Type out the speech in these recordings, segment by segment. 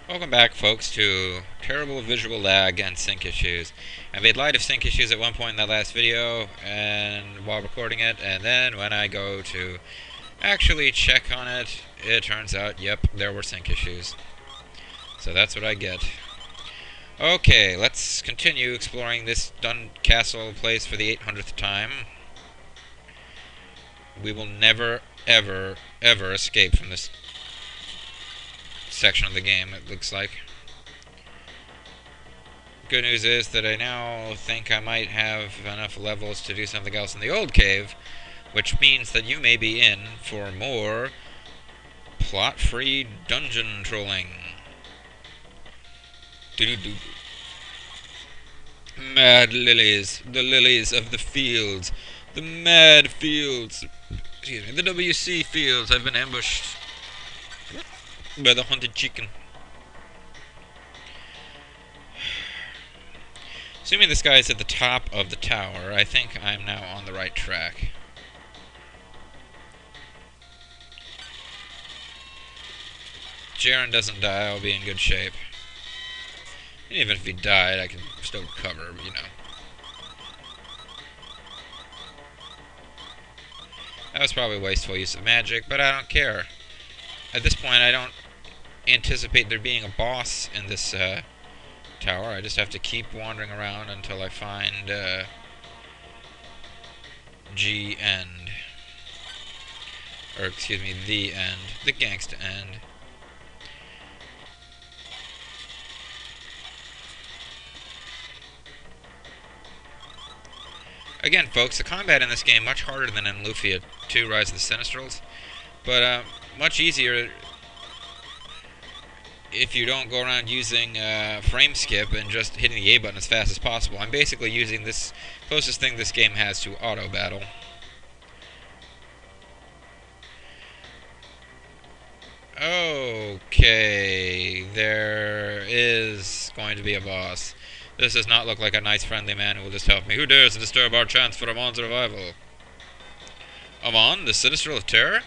Welcome back, folks, to terrible visual lag and sync issues. I made light of sync issues at one point in that last video, and while recording it, and then when I go to actually check on it, it turns out, yep, there were sync issues. So that's what I get. Okay, let's continue exploring this Dun Castle place for the 800th time. We will never, ever, ever escape from this section of the game, it looks like. Good news is that I now think I might have enough levels to do something else in the old cave, which means that you may be in for more plot-free dungeon trolling. Doo-doo-doo. Mad lilies, the lilies of the fields, the mad fields, excuse me, the WC fields. I've been ambushed by the hunted chicken. Assuming this guy is at the top of the tower, I think I'm now on the right track. If Jaren doesn't die, I'll be in good shape. And even if he died, I can still recover, you know. That was probably wasteful use of magic, but I don't care. At this point, I don't anticipate there being a boss in this tower. I just have to keep wandering around until I find G end. Or, excuse me, the end. The gangsta end. Again, folks, the combat in this game much harder than in Lufia 2 Rise of the Sinistrals, but much easier if you don't go around using frame skip and just hitting the A button as fast as possible. I'm basically using this closest thing this game has to auto battle. Okay, there is going to be a boss. This does not look like a nice, friendly man who will just help me. Who dares to disturb our chance for Amon's revival? Amon, the Sinistral of Terror?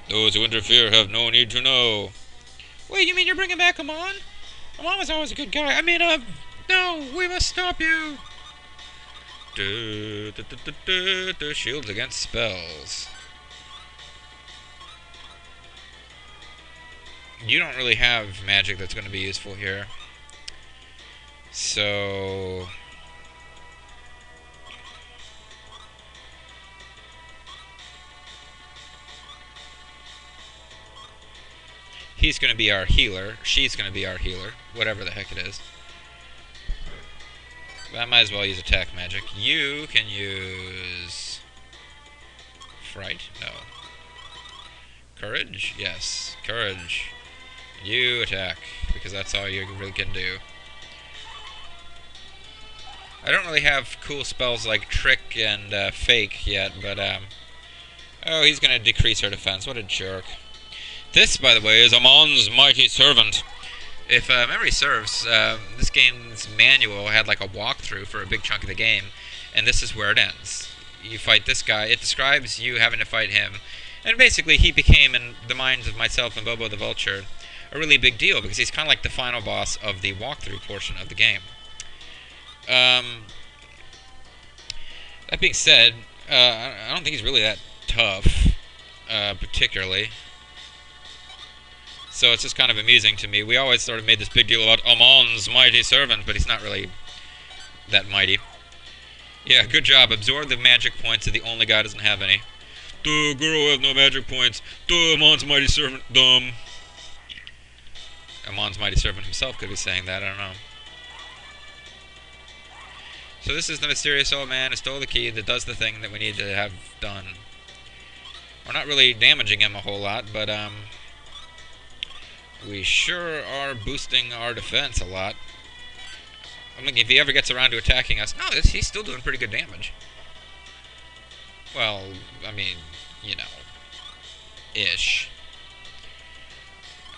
Those who interfere have no need to know. Wait, you mean you're bringing back Amon? Amon was always a good guy. I mean, no, we must stop you. Shields against spells. You don't really have magic that's going to be useful here. So he's going to be our healer. She's going to be our healer. Whatever the heck it is. But I might as well use attack magic. You can use fright? No. Courage? Yes. Courage. You attack, because that's all you really can do. I don't really have cool spells like Trick and Fake yet, but, oh, he's gonna decrease her defense. What a jerk. This, by the way, is Amon's mighty servant. If memory serves, this game's manual had like a walkthrough for a big chunk of the game, and this is where it ends. You fight this guy. It describes you having to fight him, and basically he became, in the minds of myself and Bobo the Vulture, a really big deal, because he's kind of like the final boss of the walkthrough portion of the game. That being said, I don't think he's really that tough, particularly. So it's just kind of amusing to me. We always sort of made this big deal about Amon's mighty servant, but he's not really that mighty. Yeah, good job. Absorb the magic points of the only guy who doesn't have any. Duh, girl has no magic points. Duh, Amon's mighty servant, dumb. Amon's mighty servant himself could be saying that, I don't know. So this is the mysterious old man who stole the key that does the thing that we need to have done. We're not really damaging him a whole lot, but we sure are boosting our defense a lot. I mean, if he ever gets around to attacking us, no, he's still doing pretty good damage. Well, I mean, you know, ish.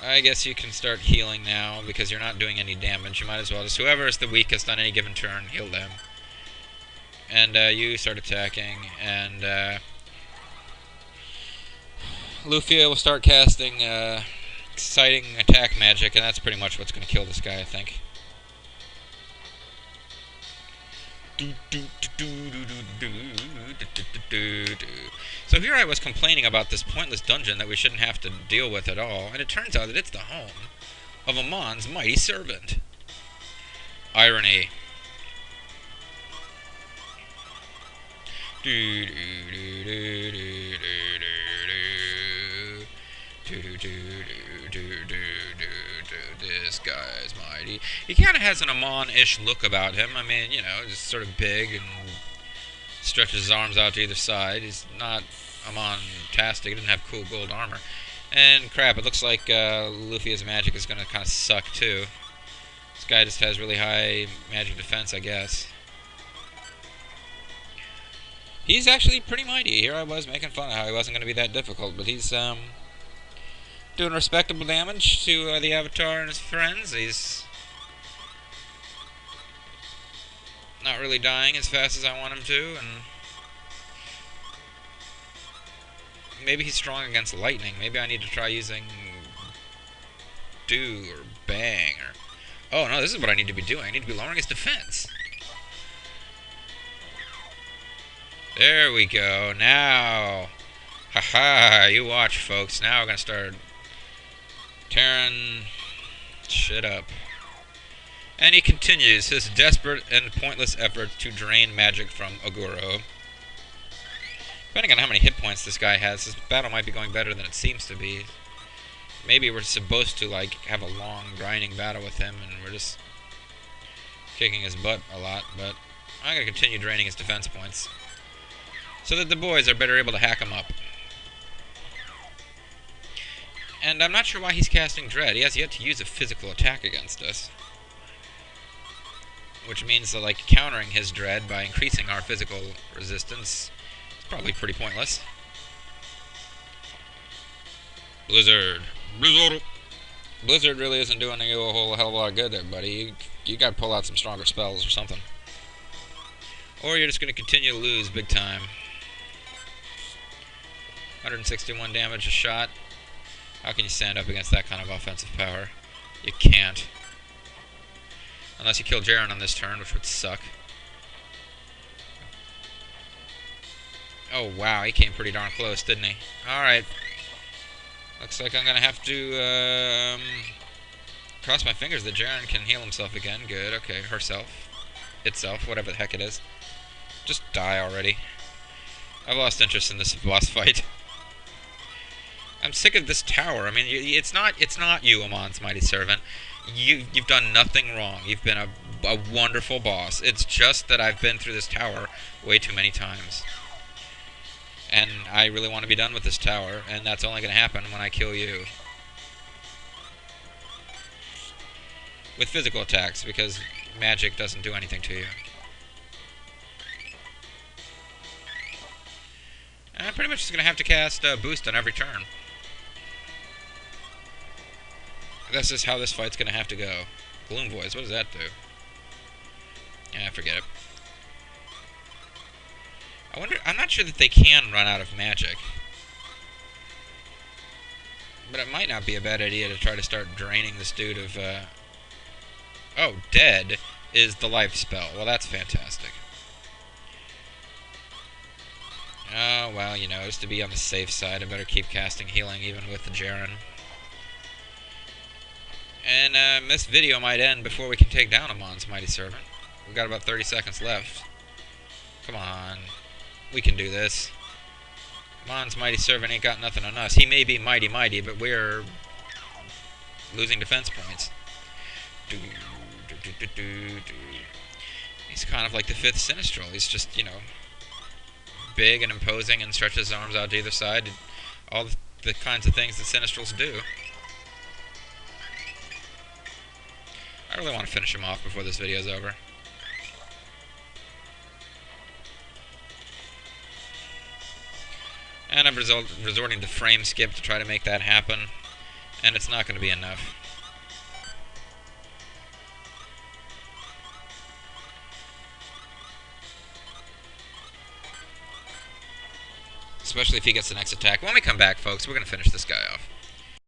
I guess you can start healing now, because you're not doing any damage. You might as well just, whoever is the weakest on any given turn, heal them. And you start attacking, and Lufia will start casting exciting attack magic, and that's pretty much what's going to kill this guy, I think. So here I was complaining about this pointless dungeon that we shouldn't have to deal with at all, and it turns out that it's the home of Amon's mighty servant. Irony. This guy's mighty. He kind of has an Amon-ish look about him. I mean, you know, just sort of big and stretches his arms out to either side. He's not Amon-tastic. He doesn't have cool gold armor. And crap, it looks like Lufia's magic is going to kind of suck too. This guy just has really high magic defense, I guess. He's actually pretty mighty. Here I was making fun of how he wasn't going to be that difficult, but he's doing respectable damage to the Avatar and his friends. He's not really dying as fast as I want him to, and maybe he's strong against lightning. Maybe I need to try using Dew or Bang or... Oh no, this is what I need to be doing. I need to be lowering his defense. There we go. Now, haha, you watch, folks. Now we're gonna start tearing shit up. And he continues his desperate and pointless effort to drain magic from Oguro. Depending on how many hit points this guy has, this battle might be going better than it seems to be. Maybe we're supposed to, like, have a long, grinding battle with him, and we're just kicking his butt a lot, but I'm gonna continue draining his defense points, so that the boys are better able to hack him up. And I'm not sure why he's casting Dread. He has yet to use a physical attack against us. Which means that, like, countering his Dread by increasing our physical resistance is probably pretty pointless. Blizzard. Blizzard! Blizzard really isn't doing you a whole hell of a lot of good there, buddy. You gotta pull out some stronger spells or something. Or you're just gonna continue to lose big time. 161 damage a shot. How can you stand up against that kind of offensive power? You can't. Unless you kill Jaren on this turn, which would suck. Oh wow, he came pretty darn close, didn't he? Alright. Looks like I'm gonna have to cross my fingers that Jaren can heal himself again. Good, okay, herself. Itself, whatever the heck it is. Just die already. I've lost interest in this boss fight. I'm sick of this tower. I mean, it's not you, Amon's mighty servant. You've done nothing wrong. You've been a wonderful boss. It's just that I've been through this tower way too many times. And I really want to be done with this tower, and that's only going to happen when I kill you. With physical attacks, because magic doesn't do anything to you. And I'm pretty much just going to have to cast Boost on every turn. That's just how this fight's going to have to go. Gloom Voice, what does that do? Yeah, forget it. I'm not sure that they can run out of magic. But it might not be a bad idea to try to start draining this dude of, Oh, Dead is the life spell. Well, that's fantastic. Oh, well, you know, just to be on the safe side, I better keep casting healing even with the Jaren. And this video might end before we can take down Amon's mighty servant. We've got about 30 seconds left. Come on. We can do this. Amon's mighty servant ain't got nothing on us. He may be mighty, but we're losing defense points. He's kind of like the 5th Sinistral. He's just, you know, big and imposing and stretches his arms out to either side. All the kinds of things that Sinistrals do. I really want to finish him off before this video is over. And I'm resorting to frame skip to try to make that happen. And it's not going to be enough. Especially if he gets the next attack. When we come back, folks, we're going to finish this guy off.